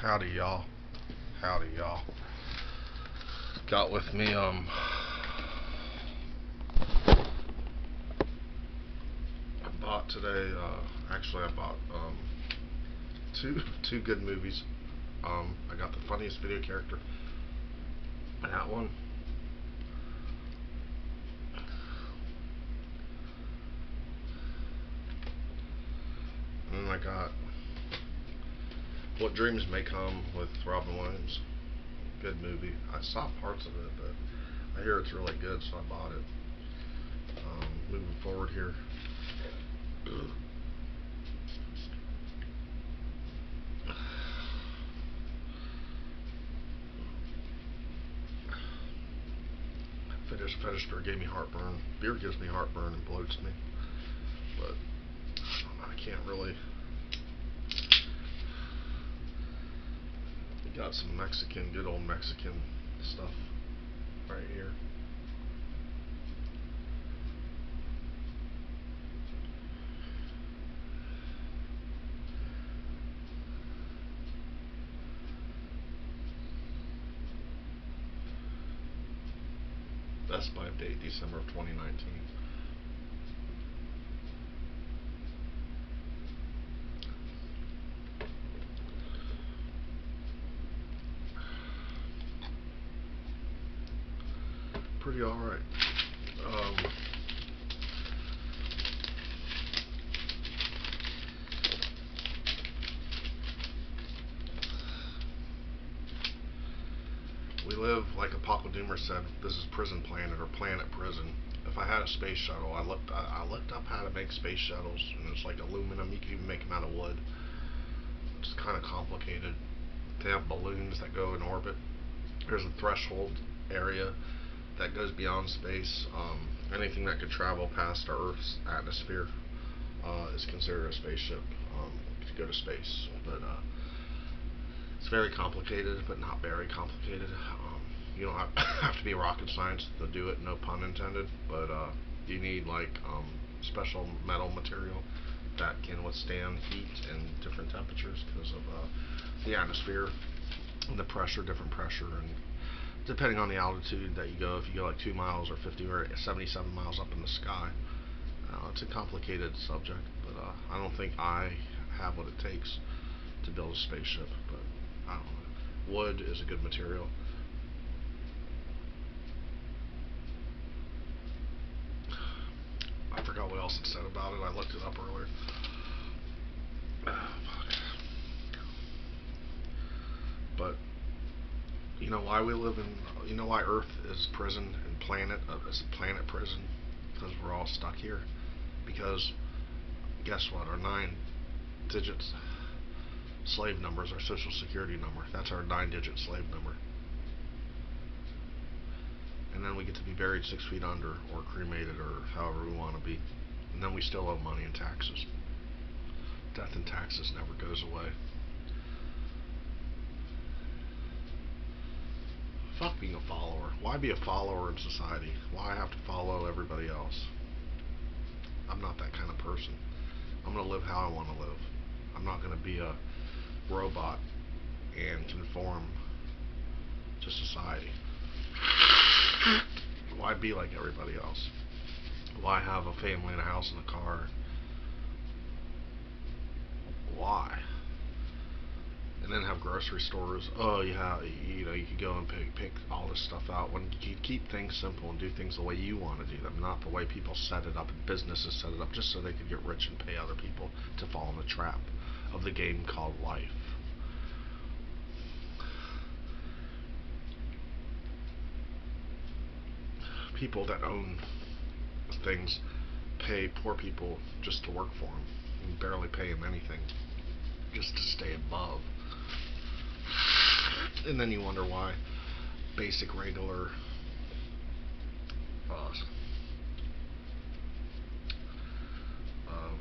Howdy y'all. Howdy y'all. Got with me I bought today actually I bought two good movies. I got the funniest video character, that one. And then I got What Dreams May Come with Robin Williams. Good movie. I saw parts of it, but I hear it's really good, so I bought it. Moving forward here. Fetish beer gave me heartburn. Beer gives me heartburn and bloats me, but I can't really. We got some Mexican, good old Mexican stuff right here. Best Buy date December of 2019. Pretty alright. We live, like Apocalypse Doomer said, this is prison planet or planet prison. If I had a space shuttle, I looked up how to make space shuttles, and it's like aluminum. You can even make them out of wood. It's kind of complicated. They have balloons that go in orbit. There's a threshold area that goes beyond space. Anything that could travel past our Earth's atmosphere is considered a spaceship to go to space. But it's very complicated, but not very complicated. You don't have to be rocket science to do it, no pun intended. But you need like special metal material that can withstand heat and different temperatures because of the atmosphere and the pressure, different pressure, and depending on the altitude that you go. If you go like 2 miles or 50 or 77 miles up in the sky, it's a complicated subject. But I don't think I have what it takes to build a spaceship. But I don't know. Wood is a good material. I forgot what else it said about it. I looked it up earlier. But you know why we live in, you know why Earth is prison and planet is a planet prison? Because we're all stuck here. Because guess what? Our 9 digit slave number is our social security number. That's our 9-digit slave number. And then we get to be buried 6 feet under, or cremated, or however we want to be. And then we still owe money in taxes. Death and taxes never goes away. Fuck being a follower. Why be a follower in society? Why have to follow everybody else? I'm not that kind of person. I'm going to live how I want to live. I'm not going to be a robot and conform to society. Why be like everybody else? Why have a family and a house and a car? Why? And then have grocery stores. Oh, yeah, you know, you could go and pick all this stuff out. When you keep things simple and do things the way you want to do them, not the way people set it up and businesses set it up, just so they could get rich and pay other people to fall in the trap of the game called life. People that own things pay poor people just to work for them and barely pay them anything just to stay above. And then you wonder why basic regular uh, um,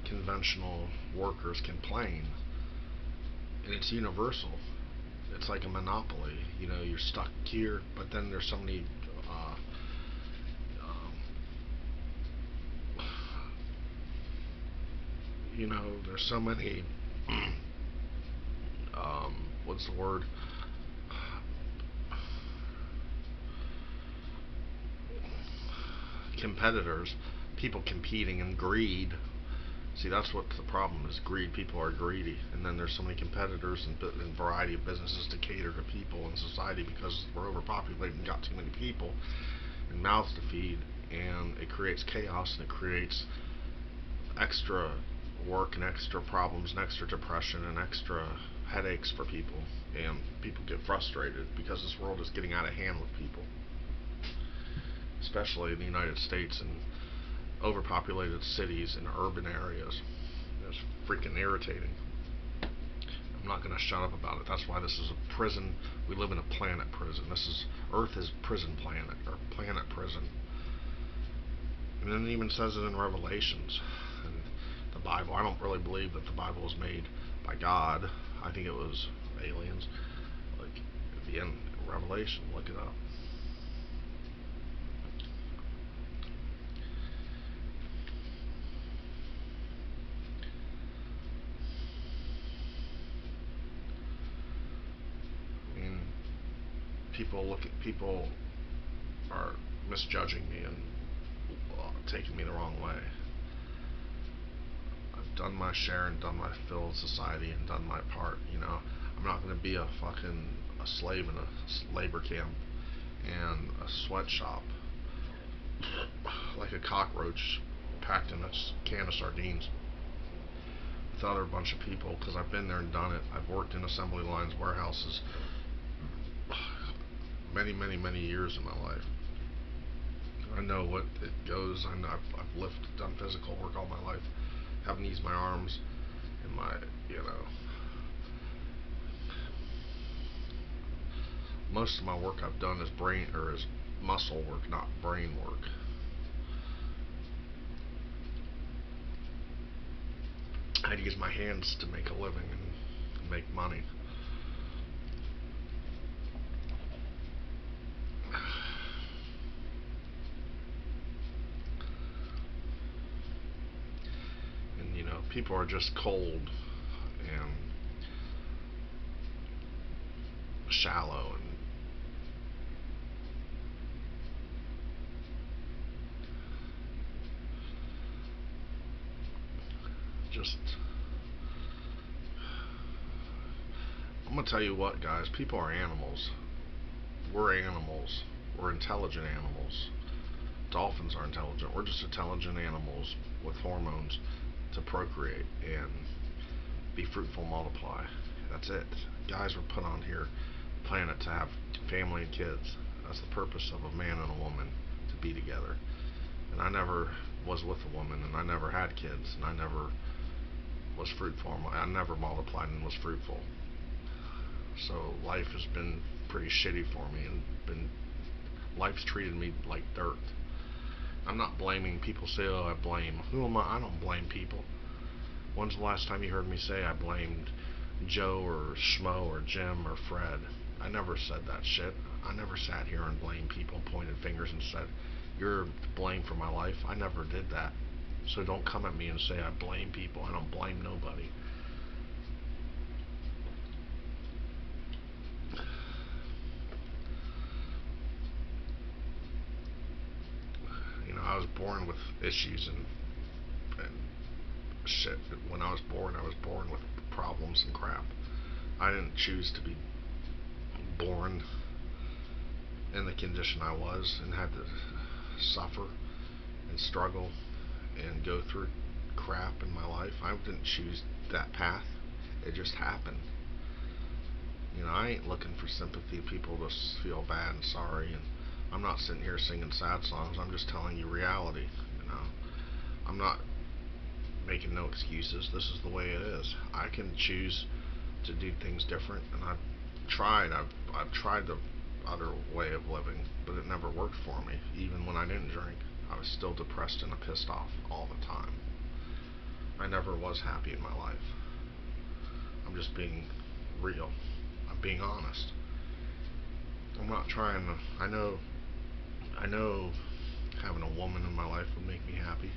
conventional workers complain. And it's universal. It's like a monopoly. You know, you're stuck here, but then there's so many there's so many, what's the word? Competitors, people competing, and greed. See, that's what the problem is, greed. People are greedy. And then there's so many competitors and variety of businesses to cater to people in society because we're overpopulated and got too many people and mouths to feed. And it creates chaos and it creates extra work and extra problems and extra depression and extra headaches for people. And people get frustrated because this world is getting out of hand with people, especially in the United States and overpopulated cities and urban areas. It's freaking irritating. I'm not going to shut up about it. That's why this is a prison. We live in a planet prison. Earth is prison planet, or planet prison. And then it even says it in Revelations and the Bible. I don't really believe that the Bible was made by God. I think it was aliens. Like at the end, Revelation, look it up. I mean, people are misjudging me and taking me the wrong way. I've done my share and done my fill of society and done my part. I'm not going to be a slave in a labor camp and a sweatshop like a cockroach packed in a can of sardines with other bunch of people, because I've been there and done it. I've worked in assembly lines, warehouses, many, many, many years in my life. I know what it goes. I've lifted, done physical work all my life. Haven't used my arms and most of my work I've done is muscle work, not brain work. I had to use my hands to make a living and make money. And people are just cold and shallow and just. I'm gonna tell you what, guys. People are animals. We're animals. We're intelligent animals. Dolphins are intelligent. We're just intelligent animals with hormones to procreate and be fruitful, multiply. That's it. Guys were put on here planet to have family and kids. That's the purpose of a man and a woman, to be together. And I never was with a woman, and I never had kids, and I never was fruitful. I never multiplied and was fruitful. So life has been pretty shitty for me, and life's treated me like dirt. I'm not blaming people. Say, oh, I blame. Who am I? I don't blame people. When's the last time you heard me say I blamed Joe or Schmo or Jim or Fred? I never said that shit. I never sat here and blamed people, pointed fingers and said, you're to blame for my life. I never did that. So don't come at me and say I blame people. I don't blame nobody. I was born with issues and shit. When I was born with problems and crap. I didn't choose to be born in the condition I was and had to suffer and struggle and go through crap in my life. I didn't choose that path. It just happened. I ain't looking for sympathy, people to feel bad and sorry, and I'm not sitting here singing sad songs. I'm just telling you reality. I'm not making no excuses. This is the way it is. I can choose to do things different, and I've tried the other way of living, but it never worked for me. Even when I didn't drink, I was still depressed and pissed off all the time. I never was happy in my life. I'm just being real. I'm being honest. I'm not trying to. I know having a woman in my life would make me happy.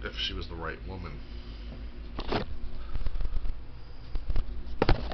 if she was the right woman.